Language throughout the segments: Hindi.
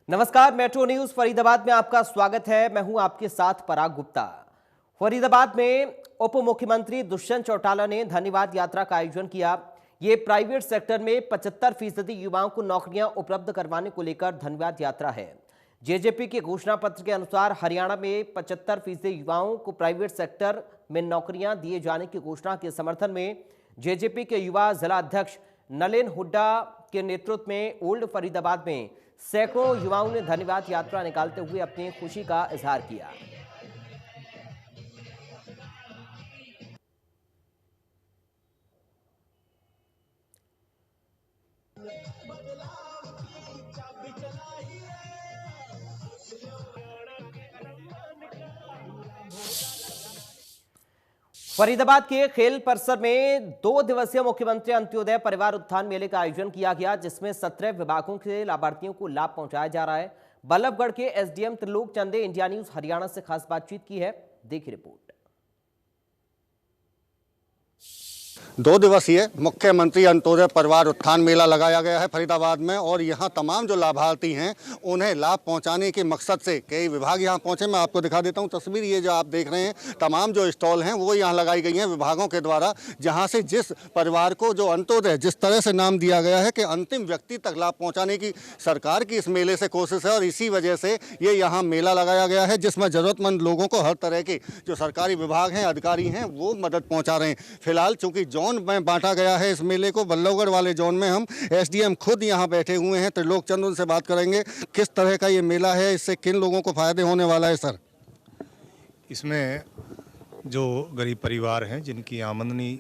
नमस्कार, मेट्रो न्यूज फरीदाबाद में आपका स्वागत है। मैं हूं आपके साथ पराग गुप्ता। फरीदाबाद में उप मुख्यमंत्री दुष्यंत चौटाला ने धन्यवाद यात्रा का आयोजन किया। ये प्राइवेट सेक्टर में 75% युवाओं को नौकरियां उपलब्ध करवाने को लेकर धन्यवाद यात्रा है। जेजेपी के घोषणा पत्र के अनुसार हरियाणा में 75% युवाओं को प्राइवेट सेक्टर में नौकरियां दिए जाने की घोषणा के समर्थन में जेजेपी के युवा जिला अध्यक्ष नलिन हुड्डा के नेतृत्व में ओल्ड फरीदाबाद में सैकड़ों युवाओं ने धन्यवाद यात्रा निकालते हुए अपनी खुशी का इजहार किया। फरीदाबाद के खेल परिसर में 2 दिवसीय मुख्यमंत्री अंत्योदय परिवार उत्थान मेले का आयोजन किया गया, जिसमें 17 विभागों के लाभार्थियों को लाभ पहुंचाया जा रहा है। बल्लभगढ़ के एसडीएम त्रिलोक चंदे इंडिया न्यूज हरियाणा से खास बातचीत की है, देखिए रिपोर्ट। 2 दिवसीय मुख्यमंत्री अंत्योदय परिवार उत्थान मेला लगाया गया है फरीदाबाद में, और यहाँ तमाम जो लाभार्थी हैं उन्हें लाभ पहुँचाने के मकसद से कई विभाग यहाँ पहुँचे। मैं आपको दिखा देता हूँ तस्वीर। ये जो आप देख रहे हैं तमाम जो स्टॉल हैं वो यहाँ लगाई गई हैं विभागों के द्वारा, जहाँ से जिस परिवार को जो अंत्योदय जिस तरह से नाम दिया गया है कि अंतिम व्यक्ति तक लाभ पहुँचाने की सरकार की इस मेले से कोशिश है, और इसी वजह से ये यहाँ मेला लगाया गया है, जिसमें ज़रूरतमंद लोगों को हर तरह के जो सरकारी विभाग हैं, अधिकारी हैं, वो मदद पहुँचा रहे हैं। फिलहाल चूँकि जोन में बांटा गया है इस मेले को, बल्लभगढ़ वाले जोन में हम एसडीएम खुद यहां बैठे हुए हैं त्रिलोक चंद, उनसे बात करेंगे किस तरह का ये मेला है, इससे किन लोगों को फायदे होने वाला है। सर, इसमें जो गरीब परिवार हैं जिनकी आमदनी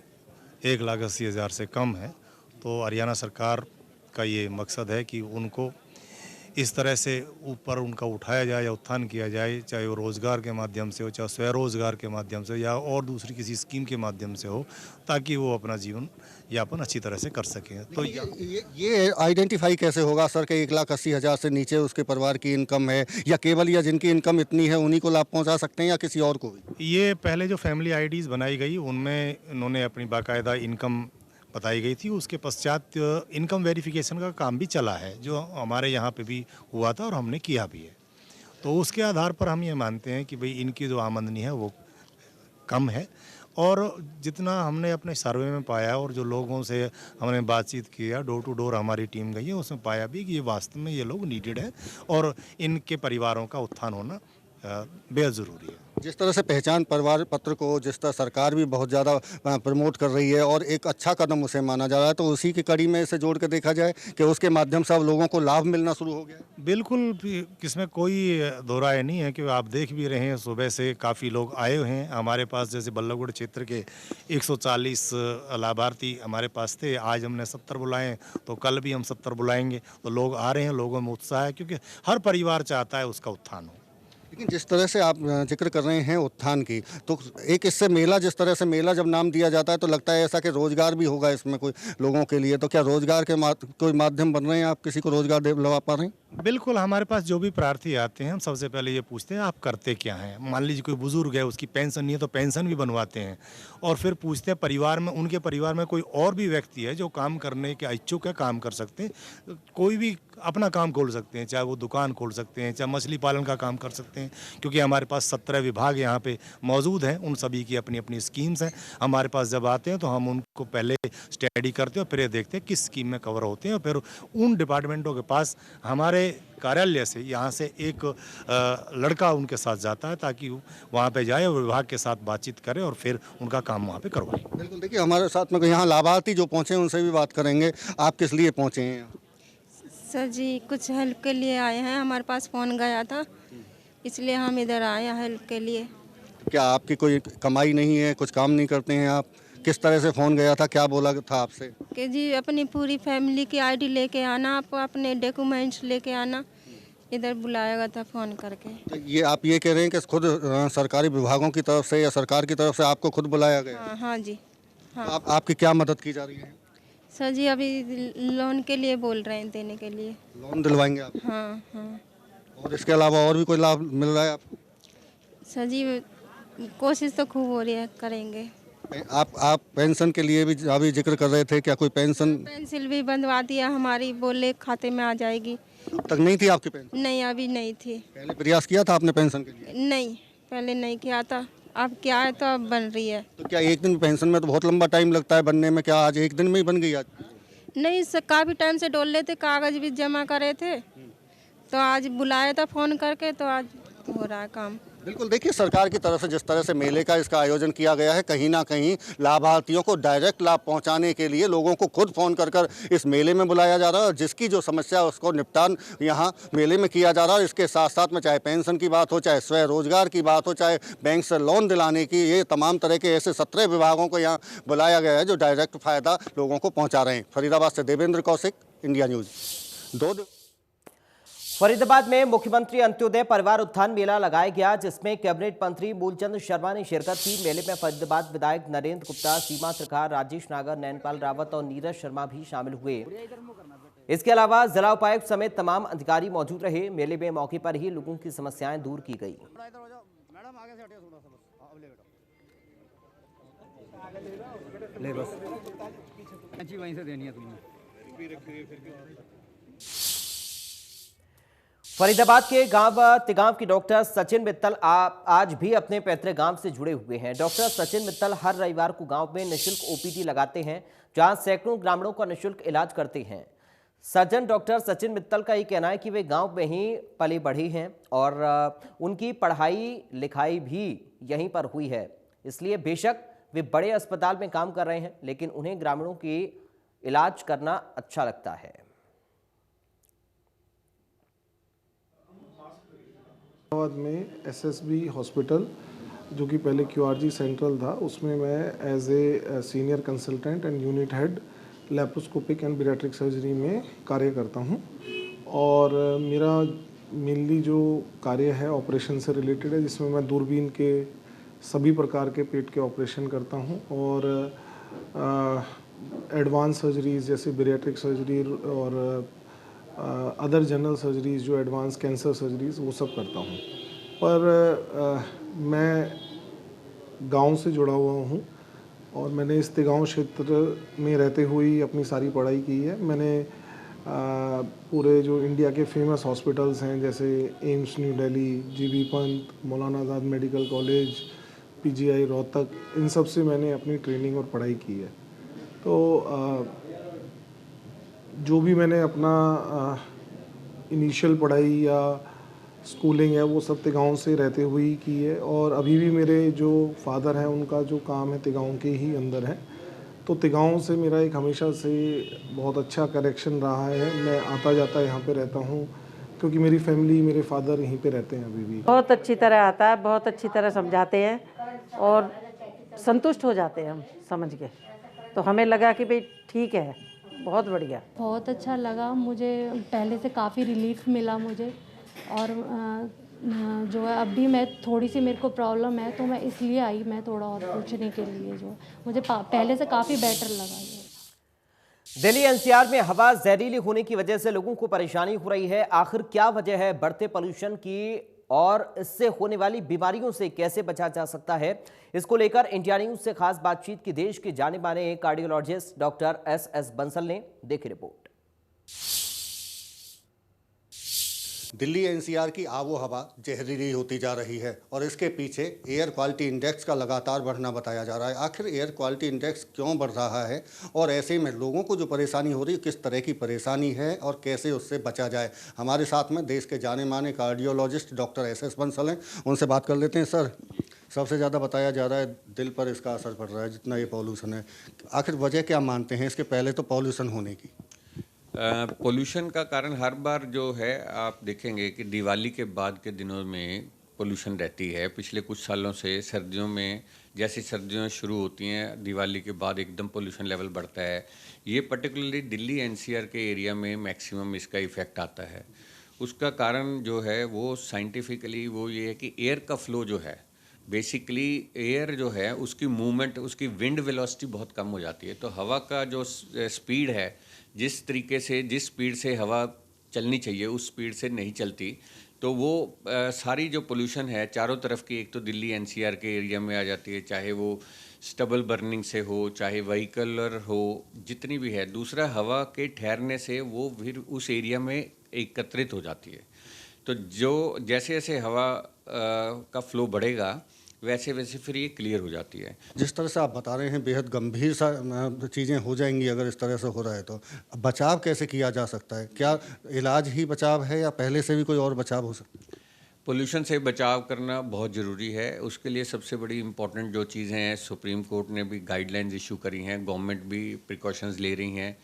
1,80,000 से कम है, तो हरियाणा सरकार का ये मकसद है कि उनको इस तरह से ऊपर उनका उठाया जाए या उत्थान किया जाए, चाहे वो रोज़गार के माध्यम से हो, चाहे स्वरोजगार के माध्यम से या और दूसरी किसी स्कीम के माध्यम से हो, ताकि वो अपना जीवन यापन अच्छी तरह से कर सकें। तो ये आइडेंटिफाई कैसे होगा सर कि 1,80,000 से नीचे उसके परिवार की इनकम है, या केवल या जिनकी इनकम इतनी है उन्हीं को लाभ पहुँचा सकते हैं या किसी और को भी? ये पहले जो फैमिली आईडीज़ बनाई गई उनमें उन्होंने अपनी बाकायदा इनकम बताई गई थी। उसके पश्चात इनकम वेरिफिकेशन का काम भी चला है, जो हमारे यहाँ पे भी हुआ था और हमने किया भी है। तो उसके आधार पर हम ये मानते हैं कि भाई इनकी जो आमदनी है वो कम है, और जितना हमने अपने सर्वे में पाया और जो लोगों से हमने बातचीत किया, डोर टू डोर हमारी टीम गई है, उसमें पाया भी कि ये वास्तव में ये लोग नीडेड है और इनके परिवारों का उत्थान होना बेहद ज़रूरी है। जिस तरह से पहचान परिवार पत्र को जिस तरह सरकार भी बहुत ज़्यादा प्रमोट कर रही है और एक अच्छा कदम उसे माना जा रहा है, तो उसी की कड़ी में इसे जोड़ कर देखा जाए कि उसके माध्यम से अब लोगों को लाभ मिलना शुरू हो गया। बिल्कुल, इसमें कोई दो राय नहीं है कि आप देख भी रहे हैं सुबह से काफ़ी लोग आए हुए हैं हमारे पास। जैसे बल्लभगढ़ क्षेत्र के 140 लाभार्थी हमारे पास थे, आज हमने 70 बुलाए, तो कल भी हम 70 बुलाएंगे। तो लोग आ रहे हैं, लोगों में उत्साह है, क्योंकि हर परिवार चाहता है उसका उत्थान हो। लेकिन जिस तरह से आप जिक्र कर रहे हैं उत्थान की, तो एक इससे मेला, जिस तरह से मेला जब नाम दिया जाता है तो लगता है ऐसा कि रोजगार भी होगा इसमें कोई लोगों के लिए, तो क्या रोजगार के कोई माध्यम बन रहे हैं, आप किसी को रोजगार दिलवा पा रहे हैं? बिल्कुल, हमारे पास जो भी प्रार्थी आते हैं हम सबसे पहले ये पूछते हैं आप करते क्या हैं। मान लीजिए कोई बुजुर्ग है, उसकी पेंशन नहीं है, तो पेंशन भी बनवाते हैं, और फिर पूछते हैं परिवार में, उनके परिवार में कोई और भी व्यक्ति है जो काम करने के इच्छुक है, काम कर सकते हैं, कोई भी अपना काम खोल सकते हैं, चाहे वो दुकान खोल सकते हैं, चाहे मछली पालन का काम कर सकते हैं, क्योंकि हमारे पास 17 विभाग यहाँ पे मौजूद हैं, उन सभी की अपनी अपनी स्कीम्स हैं। हमारे पास जब आते हैं तो हम उनको पहले स्टडी करते हैं और फिर देखते हैं किस स्कीम में कवर होते हैं, और फिर उन डिपार्टमेंटों के पास हमारे कार्यालय से यहाँ से एक लड़का उनके साथ जाता है, ताकि वहाँ पे जाए और विभाग के साथ बातचीत करे और फिर उनका काम वहाँ पे करवाए। बिल्कुल, देखिए हमारे साथ में यहाँ लाभार्थी जो पहुँचे हैं उनसे भी बात करेंगे। आप किस लिए पहुँचे हैं? सर जी, कुछ हेल्प के लिए आए हैं, हमारे पास फ़ोन गया था, इसलिए हम इधर आए हैं हेल्प के लिए। क्या आपकी कोई कमाई नहीं है, कुछ काम नहीं करते हैं आप? किस तरह से फ़ोन गया था, क्या बोला था आपसे? कि जी अपनी पूरी फैमिली की आईडी लेके आना, आप अपने डॉक्यूमेंट्स लेके आना, इधर बुलाया गया था फ़ोन करके। तो ये आप ये कह रहे हैं कि खुद सरकारी विभागों की तरफ से या सरकार की तरफ से आपको खुद बुलाया गया? हाँ हाँ जी, हाँ। तो आपकी क्या मदद की जा रही है? सर जी अभी लोन के लिए बोल रहे हैं, देने के लिए। लोन दिलवाएंगे आप? हाँ हाँ। और इसके अलावा और भी कोई लाभ मिल रहा है आपको? सर जी कोशिश तो खूब हो रही है, करेंगे। आप पेंशन के लिए भी अभी जिक्र कर रहे थे, क्या कोई पेंशन पेंसिल भी बंधवा दिया हमारी, बोले खाते में आ जाएगी। अब तक नहीं थी आपकी पेंशन? नहीं, अभी नहीं थी। पहले प्रयास किया था आपने पेंशन के लिए? नहीं, पहले नहीं किया था, अब क्या है तो अब बन रही है। तो क्या एक दिन पेंशन में तो बहुत लंबा टाइम लगता है बनने में, क्या आज एक दिन में ही बन गई आज? नहीं, काफ़ी टाइम से डोल लेते, कागज भी जमा करे थे, तो आज बुलाया था फ़ोन करके, तो आज हो रहा है काम। बिल्कुल, देखिए सरकार की तरफ से जिस तरह से मेले का इसका आयोजन किया गया है, कहीं ना कहीं लाभार्थियों को डायरेक्ट लाभ पहुंचाने के लिए लोगों को खुद फ़ोन कर कर इस मेले में बुलाया जा रहा है और जिसकी जो समस्या है उसको निपटान यहाँ मेले में किया जा रहा है। इसके साथ साथ में चाहे पेंशन की बात हो, चाहे स्वय रोजगार की बात हो, चाहे बैंक से लोन दिलाने की, ये तमाम तरह के ऐसे 17 विभागों को यहाँ बुलाया गया है जो डायरेक्ट फ़ायदा लोगों को पहुँचा रहे हैं। फरीदाबाद से देवेंद्र कौशिक, इंडिया न्यूज़। फरीदाबाद में मुख्यमंत्री अंत्योदय परिवार उत्थान मेला लगाया गया, जिसमें कैबिनेट मंत्री मूलचंद शर्मा ने शिरकत की। मेले में फरीदाबाद विधायक नरेंद्र गुप्ता, सीमा त्रिखार, राजेश नागर, नैनपाल रावत और नीरज शर्मा भी शामिल हुए। इसके अलावा जिला उपायुक्त समेत तमाम अधिकारी मौजूद रहे। मेले में मौके पर ही लोगों की समस्याएं दूर की गई। फरीदाबाद के गांव तिगांव की डॉक्टर सचिन मित्तल आज भी अपने पैतृक गांव से जुड़े हुए हैं। डॉक्टर सचिन मित्तल हर रविवार को गांव में निःशुल्क ओपीडी लगाते हैं, जहां सैकड़ों ग्रामीणों का निःशुल्क इलाज करते हैं। सर्जन डॉक्टर सचिन मित्तल का ये कहना है कि वे गांव में ही पले बढ़े हैं और उनकी पढ़ाई लिखाई भी यहीं पर हुई है। इसलिए बेशक वे बड़े अस्पताल में काम कर रहे हैं, लेकिन उन्हें ग्रामीणों की इलाज करना अच्छा लगता है। हैदराबाद में एसएसबी हॉस्पिटल, जो कि पहले क्यूआरजी सेंट्रल था, उसमें मैं as a senior consultant and unit head laparoscopic and paediatric surgery में कार्य करता हूं। और मेरा मेनली जो कार्य है ऑपरेशन से रिलेटेड है, जिसमें मैं दूरबीन के सभी प्रकार के पेट के ऑपरेशन करता हूं और एडवांस सर्जरीज जैसे पीडियाट्रिक सर्जरी और अदर जनरल सर्जरीज, जो एडवांस कैंसर सर्जरीज, वो सब करता हूँ। पर मैं गांव से जुड़ा हुआ हूँ और मैंने इस तिगांव क्षेत्र में रहते हुए अपनी सारी पढ़ाई की है। मैंने पूरे जो इंडिया के फेमस हॉस्पिटल्स हैं, जैसे AIIMS new Delhi, GB Pant, मौलाना आज़ाद मेडिकल कॉलेज, पीजीआई रोहतक, इन सब से मैंने अपनी ट्रेनिंग और पढ़ाई की है। तो जो भी मैंने अपना इनिशियल पढ़ाई या स्कूलिंग है वो सब तिगांव से रहते हुए ही की है। और अभी भी मेरे जो फादर हैं उनका जो काम है तिगांव के ही अंदर है, तो तिगांव से मेरा एक हमेशा से बहुत अच्छा कनेक्शन रहा है। मैं आता जाता यहाँ पे रहता हूँ क्योंकि मेरी फैमिली, मेरे फादर यहीं पे रहते हैं अभी भी। बहुत अच्छी तरह आता है, बहुत अच्छी तरह समझाते हैं और संतुष्ट हो जाते हैं हम समझ के। तो हमें लगा कि भाई ठीक है, बहुत बढ़िया, बहुत अच्छा लगा। मुझे पहले से काफ़ी रिलीफ मिला मुझे। और जो है अभी मैं थोड़ी सी मेरे को प्रॉब्लम है, तो मैं इसलिए आई, मैं थोड़ा और पूछने के लिए। जो मुझे पहले से काफ़ी बेटर लगा ये। दिल्ली एनसीआर में हवा जहरीली होने की वजह से लोगों को परेशानी हो रही है। आखिर क्या वजह है बढ़ते पोल्यूशन की और इससे होने वाली बीमारियों से कैसे बचा जा सकता है, इसको लेकर इंडिया न्यूज से खास बातचीत की देश के जाने माने कार्डियोलॉजिस्ट डॉक्टर एस बंसल ने। देखी रिपोर्ट। दिल्ली एनसीआर की आबो हवा जहरीली होती जा रही है और इसके पीछे एयर क्वालिटी इंडेक्स का लगातार बढ़ना बताया जा रहा है। आखिर एयर क्वालिटी इंडेक्स क्यों बढ़ रहा है और ऐसे में लोगों को जो परेशानी हो रही है, किस तरह की परेशानी है और कैसे उससे बचा जाए। हमारे साथ में देश के जाने माने कार्डियोलॉजिस्ट डॉक्टर एस बंसल हैं, उनसे बात कर लेते हैं। सर, सबसे ज़्यादा बताया जा रहा है दिल पर इसका असर पड़ रहा है जितना ये पॉल्यूशन है, आखिर वजह क्या मानते हैं इसके पहले तो पॉल्यूशन होने की? पोल्यूशन का कारण हर बार जो है आप देखेंगे कि दिवाली के बाद के दिनों में पोल्यूशन रहती है। पिछले कुछ सालों से सर्दियों में, जैसी सर्दियाँ शुरू होती हैं, दिवाली के बाद एकदम पोल्यूशन लेवल बढ़ता है। ये पर्टिकुलरली दिल्ली एनसीआर के एरिया में मैक्सिमम इसका इफ़ेक्ट आता है। उसका कारण जो है वो साइंटिफिकली वो ये है कि एयर का फ्लो जो है, बेसिकली एयर जो है उसकी मूवमेंट, उसकी विंड वेलोसिटी बहुत कम हो जाती है। तो हवा का जो स्पीड है, जिस तरीके से, जिस स्पीड से हवा चलनी चाहिए उस स्पीड से नहीं चलती। तो वो सारी जो पोल्यूशन है चारों तरफ की, एक तो दिल्ली एनसीआर के एरिया में आ जाती है, चाहे वो स्टबल बर्निंग से हो, चाहे व्हीकलर हो, जितनी भी है। दूसरा, हवा के ठहरने से वो फिर उस एरिया में एकत्रित हो जाती है। तो जो जैसे जैसे हवा का फ्लो बढ़ेगा वैसे वैसे फिर ये क्लियर हो जाती है। जिस तरह से आप बता रहे हैं बेहद गंभीर सा चीज़ें हो जाएंगी अगर इस तरह से हो रहा है तो बचाव कैसे किया जा सकता है? क्या इलाज ही बचाव है या पहले से भी कोई और बचाव हो सकता है? पोल्यूशन से बचाव करना बहुत ज़रूरी है। उसके लिए सबसे बड़ी इम्पॉर्टेंट जो चीज़ें हैं, सुप्रीम कोर्ट ने भी गाइडलाइंस इशू करी हैं, गवर्नमेंट भी प्रिकॉशंस ले रही हैं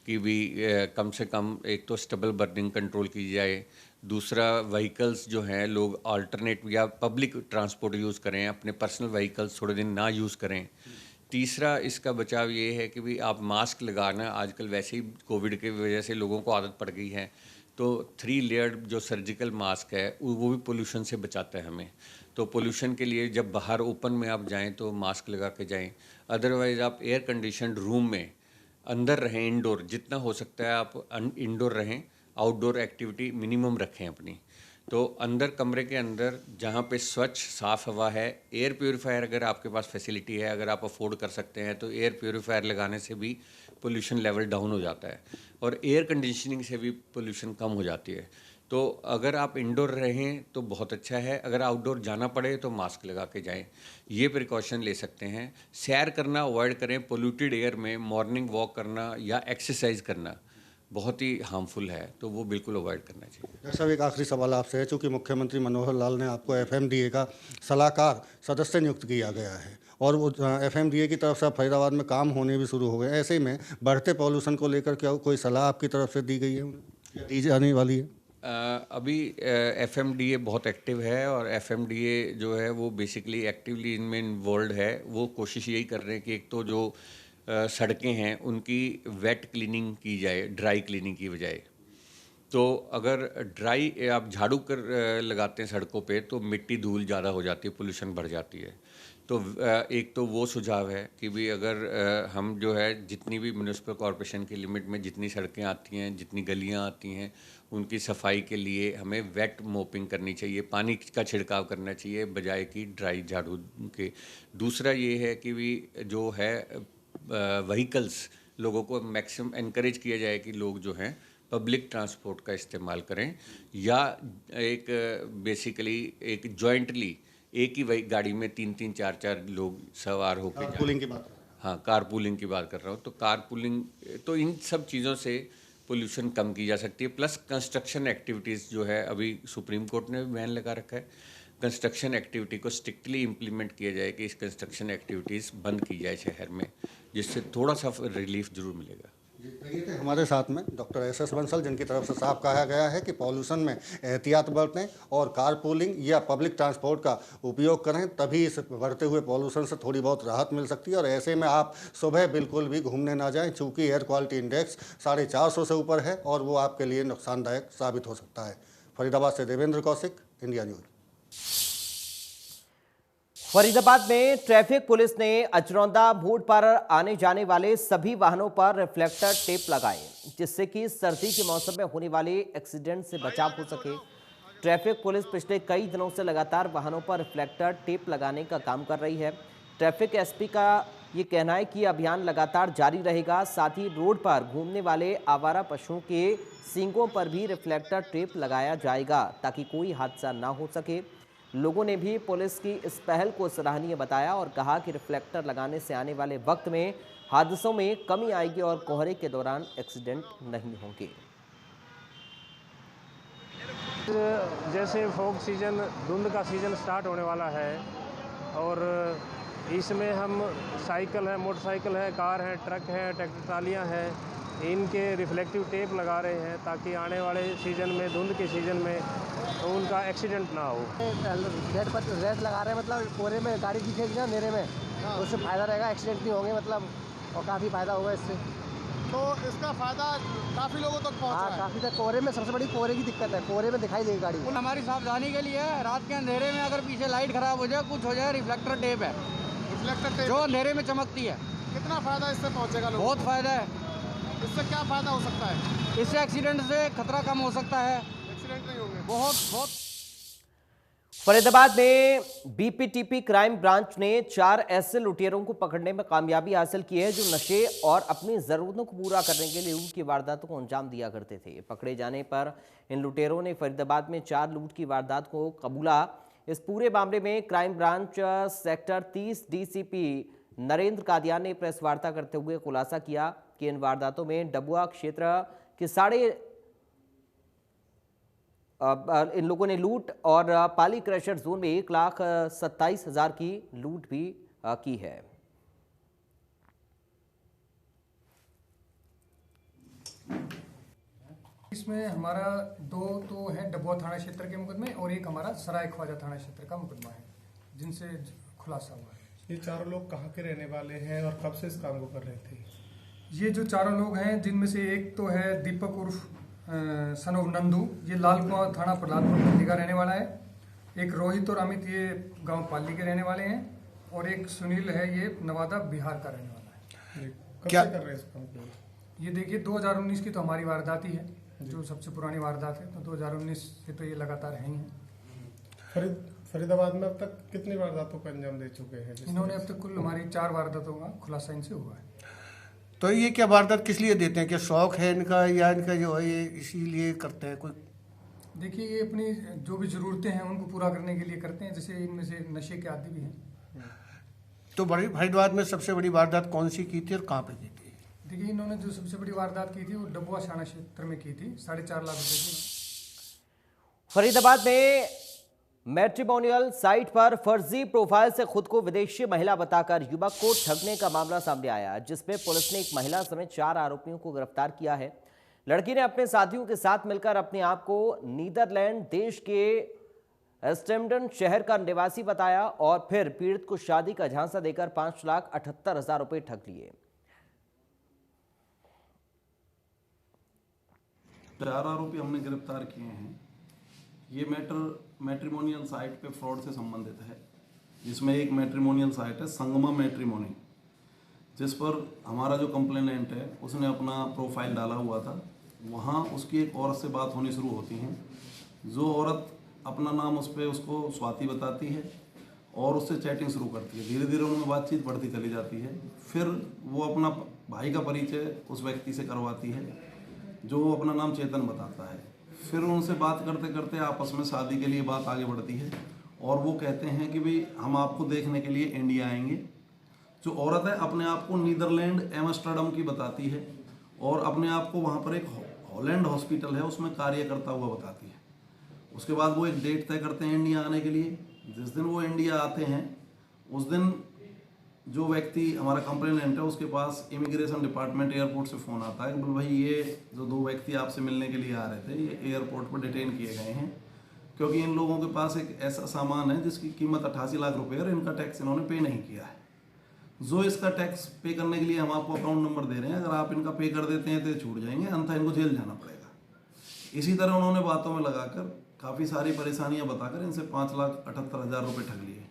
कि भी कम से कम एक तो स्टबल बर्निंग कंट्रोल की जाए। दूसरा, व्हीकल्स जो हैं लोग अल्टरनेट या पब्लिक ट्रांसपोर्ट यूज़ करें, अपने पर्सनल व्हीकल्स थोड़े दिन ना यूज़ करें। तीसरा, इसका बचाव ये है कि भी आप मास्क लगाना, आजकल वैसे ही कोविड की वजह से लोगों को आदत पड़ गई है, तो 3 लेयर्ड जो सर्जिकल मास्क है वो भी पोल्यूशन से बचाता है हमें। तो पोल्यूशन के लिए जब बाहर ओपन में आप जाएं तो मास्क लगा के जाएं। अदरवाइज़ आप एयर कंडीशनड रूम में अंदर रहें, इंडोर जितना हो सकता है आप इंडोर रहें, आउटडोर एक्टिविटी मिनिमम रखें अपनी। तो अंदर कमरे के अंदर जहाँ पे स्वच्छ साफ़ हवा है, एयर प्योरीफायर अगर आपके पास फैसिलिटी है, अगर आप अफोर्ड कर सकते हैं तो एयर प्योरीफायर लगाने से भी पोल्यूशन लेवल डाउन हो जाता है और एयर कंडीशनिंग से भी पोल्यूशन कम हो जाती है। तो अगर आप इंडोर रहें तो बहुत अच्छा है, अगर आउटडोर जाना पड़े तो मास्क लगा के जाएं, ये प्रिकॉशन ले सकते हैं। सैर करना अवॉइड करें, पोल्यूटेड एयर में मॉर्निंग वॉक करना या एक्सरसाइज करना बहुत ही हार्मफुल है, तो वो बिल्कुल अवॉइड करना चाहिए। डॉक्टर साहब, एक आखिरी सवाल आपसे है, चूँकि मुख्यमंत्री मनोहर लाल ने आपको FMDA का सलाहकार सदस्य नियुक्त किया गया है और वो FMDA की तरफ से फरीदाबाद में काम होने भी शुरू हो गए, ऐसे में बढ़ते पॉल्यूशन को लेकर क्या कोई सलाह आपकी तरफ से दी गई है या दी जाने वाली है? अभी FMDA बहुत एक्टिव है और FMDA जो है वो बेसिकली एक्टिवली इनमें इन्वॉल्व है। वो कोशिश यही कर रहे हैं कि एक तो जो सड़कें हैं उनकी वेट क्लीनिंग की जाए, ड्राई क्लीनिंग की बजाय। तो अगर ड्राई आप झाड़ू कर लगाते हैं सड़कों पे तो मिट्टी धूल ज़्यादा हो जाती है, पोल्यूशन बढ़ जाती है। तो एक तो वो सुझाव है कि भी अगर हम जो है जितनी भी म्यूनिसिपल कॉरपोरेशन की लिमिट में जितनी सड़कें आती हैं, जितनी गलियां आती हैं, उनकी सफाई के लिए हमें वेट मोपिंग करनी चाहिए, पानी का छिड़काव करना चाहिए बजाय कि ड्राई झाड़ू के। दूसरा ये है कि भी जो है व्हीकल्स लोगों को मैक्सिमम एनकरेज किया जाए कि लोग जो हैं पब्लिक ट्रांसपोर्ट का इस्तेमाल करें या एक बेसिकली एक जॉइंटली एक ही वही गाड़ी में 3-3, 4-4 लोग सवार होकर जाएं। कारपूलिंग की बात? हाँ, कारपूलिंग की बात कर रहा हूँ। तो कारपूलिंग, तो इन सब चीज़ों से पोल्यूशन कम की जा सकती है। प्लस कंस्ट्रक्शन एक्टिविटीज़ जो है, अभी सुप्रीम कोर्ट ने भी बैन लगा रखा है, कंस्ट्रक्शन एक्टिविटी को स्ट्रिक्टली इम्प्लीमेंट किया जाए कि इस कंस्ट्रक्शन एक्टिविटीज़ बंद की जाए शहर में, जिससे थोड़ा सा रिलीफ जरूर मिलेगा। ये थे हमारे साथ में डॉक्टर SS बंसल, जिनकी तरफ से साफ कहा गया है कि पॉल्यूशन में एहतियात बरतें और कारपूलिंग या पब्लिक ट्रांसपोर्ट का उपयोग करें, तभी इस बढ़ते हुए पॉल्यूशन से थोड़ी बहुत राहत मिल सकती है। और ऐसे में आप सुबह बिल्कुल भी घूमने ना जाएं, चूँकि एयर क्वालिटी इंडेक्स 450 से ऊपर है और वो आपके लिए नुकसानदायक साबित हो सकता है। फरीदाबाद से देवेंद्र कौशिक, इंडिया न्यूज़। फरीदाबाद में ट्रैफिक पुलिस ने अचरौंदा मोड़ पर आने जाने वाले सभी वाहनों पर रिफ्लेक्टर टेप लगाए, जिससे कि सर्दी के मौसम में होने वाले एक्सीडेंट से बचाव हो सके। ट्रैफिक पुलिस पिछले कई दिनों से लगातार वाहनों पर रिफ्लेक्टर टेप लगाने का काम कर रही है। ट्रैफिक SP का ये कहना है कि अभियान लगातार जारी रहेगा। साथ ही रोड पर घूमने वाले आवारा पशुओं के सींगों पर भी रिफ्लेक्टर टेप लगाया जाएगा ताकि कोई हादसा ना हो सके। लोगों ने भी पुलिस की इस पहल को सराहनीय बताया और कहा कि रिफ्लेक्टर लगाने से आने वाले वक्त में हादसों में कमी आएगी और कोहरे के दौरान एक्सीडेंट नहीं होंगे। जैसे फॉग सीजन, धुंध का सीजन स्टार्ट होने वाला है और इसमें हम साइकिल है, मोटरसाइकिल है, कार है, ट्रक है, ट्रैक्टर ट्रालियाँ हैं, इनके रिफ्लेक्टिव टेप लगा रहे हैं ताकि आने वाले सीज़न में, धुंध के सीज़न में तो उनका एक्सीडेंट ना हो। रेड पर रेड लगा रहे हैं, मतलब कोहरे में गाड़ी दिखेगी ना अंधेरे में, तो उससे फ़ायदा रहेगा, एक्सीडेंट नहीं होंगे मतलब, और काफ़ी फ़ायदा होगा इससे। तो इसका फ़ायदा काफ़ी लोगों तक पहुँच रहा है। काफ़ी तक कोहरे में सबसे बड़ी कोहरे की दिक्कत है, कोहरे में दिखाई देगी गाड़ी। हमारी सावधानी के लिए रात के अंधेरे में अगर पीछे लाइट ख़राब हो जाए, कुछ हो जाए, रिफ्लेक्टर टेप है, रिफ्लेक्टर टेप जो अंधेरे में चमकती है। कितना फ़ायदा इससे पहुँचेगा लोगों को? बहुत फ़ायदा है। इससे क्या फ़ायदा हो सकता है? इससे एक्सीडेंट से खतरा कम हो सकता है। एक्सीडेंट नहीं होंगे। बहुत। फरीदाबाद में बीपीटीपी क्राइम ब्रांच ने 4 ऐसे लुटेरों को पकड़ने में कामयाबी हासिल की है जो नशे और अपनी जरूरतों को पूरा करने के लिए लूट की वारदातों को अंजाम दिया करते थे। पकड़े जाने पर इन लुटेरों ने फरीदाबाद में 4 लूट की वारदात को कबूला। इस पूरे मामले में crime branch sector 30 DCP Narendra Kadian ने प्रेस वार्ता करते हुए खुलासा किया कि इन वारदातों में डबुआ क्षेत्र के इन लोगों ने लूट और पाली क्रशर जोन में 1,27,000 की लूट भी की है। इसमें हमारा 2 तो है डबुआ थाना क्षेत्र के मुकदमे और एक हमारा सराय ख्वाजा थाना क्षेत्र का मुकदमा है जिनसे खुलासा हुआ है। ये चारों लोग कहाँ के रहने वाले हैं और कब से इस काम को कर रहे थे? ये जो चारों लोग हैं जिनमें से एक तो है दीपक उर्फ सन ऑफ नंदू, ये लाल कुआं थाना प्रहलादपुर मंडी का रहने वाला है। एक रोहित और अमित ये गांव पाली के रहने वाले हैं और एक सुनील है ये नवादा बिहार का रहने वाला है। क्या कर रहे हैं इस काम को? ये देखिए 2019 की तो हमारी वारदात ही है जो सबसे पुरानी वारदात है, तो 2019 से तो ये लगातार है ही है। फरीदाबाद में अब तक कितनी वारदातों को अंजाम दे चुके हैं? इन्होंने अब तक कुल हमारी 4 वारदातों का खुलासा इनसे हुआ है। तो ये क्या वारदात किस लिए देते हैं? क्या शौक है इनका या इनका जो है ये इसीलिए करते हैं? कोई देखिए ये अपनी जो भी ज़रूरतें हैं उनको पूरा करने के लिए करते हैं, जैसे इनमें से नशे के आदी भी हैं। तो बड़ी फरीदाबाद में सबसे बड़ी वारदात कौन सी की थी और कहाँ पे की थी? देखिए इन्होंने जो सबसे बड़ी वारदात की थी वो डबुआ थाना क्षेत्र में की थी, 4.5 लाख रुपए की। फरीदाबाद में मैट्रिमोनियल साइट पर फर्जी प्रोफाइल से खुद को विदेशी महिला बताकर युवक को ठगने का मामला सामने आया, जिसमें पुलिस ने एक महिला समेत 4 आरोपियों को गिरफ्तार किया है। लड़की ने अपने साथियों के साथ मिलकर अपने आप को नीदरलैंड देश के एस्टेम्डन शहर का निवासी बताया और फिर पीड़ित को शादी का झांसा देकर 5,78,000 रुपए ठग लिए। 4 आरोपी हमने गिरफ्तार किए हैं। ये मैट्रिमोनियल साइट पे फ्रॉड से संबंधित है, जिसमें एक मैट्रिमोनियल साइट है संगमा मैट्रिमोनी, जिस पर हमारा जो कंप्लेनेंट है उसने अपना प्रोफाइल डाला हुआ था। वहाँ उसकी एक औरत से बात होनी शुरू होती है। जो औरत अपना नाम उस पर उसको स्वाति बताती है और उससे चैटिंग शुरू करती है। धीरे धीरे उनमें बातचीत बढ़ती चली जाती है। फिर वो अपना भाई का परिचय उस व्यक्ति से करवाती है जो अपना नाम चेतन बताता है। फिर उनसे बात करते करते आपस में शादी के लिए बात आगे बढ़ती है और वो कहते हैं कि भाई हम आपको देखने के लिए इंडिया आएंगे। जो औरत है अपने आप को नीदरलैंड एम्स्टर्डम की बताती है और अपने आप को वहाँ पर एक हॉलैंड हॉस्पिटल है उसमें कार्य करता हुआ बताती है। उसके बाद वो एक डेट तय करते हैं इंडिया आने के लिए। जिस दिन वो इंडिया आते हैं उस दिन जो व्यक्ति हमारा कंप्लेनेंट है उसके पास इमिग्रेशन डिपार्टमेंट एयरपोर्ट से फ़ोन आता है कि बोल भाई ये जो 2 व्यक्ति आपसे मिलने के लिए आ रहे थे ये एयरपोर्ट पर डिटेन किए गए हैं, क्योंकि इन लोगों के पास एक ऐसा सामान है जिसकी कीमत 88 लाख रुपए है और इनका टैक्स इन्होंने पे नहीं किया है। जो इसका टैक्स पे करने के लिए हम आपको अकाउंट नंबर दे रहे हैं, अगर आप इनका पे कर देते हैं तो ये छूट जाएंगे, अन्यथा इनको जेल जाना पड़ेगा। इसी तरह उन्होंने बातों में लगाकर काफ़ी सारी परेशानियाँ बताकर इनसे 5,78,000 रुपये ठग लिए।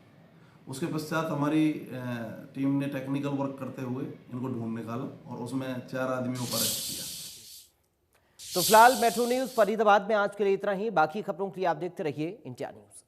उसके पश्चात हमारी टीम ने टेक्निकल वर्क करते हुए इनको ढूंढ निकाला और उसमें 4 आदमियों को अरेस्ट किया। तो फिलहाल मेट्रो न्यूज फरीदाबाद में आज के लिए इतना ही। बाकी खबरों के लिए आप देखते रहिए इंडिया न्यूज।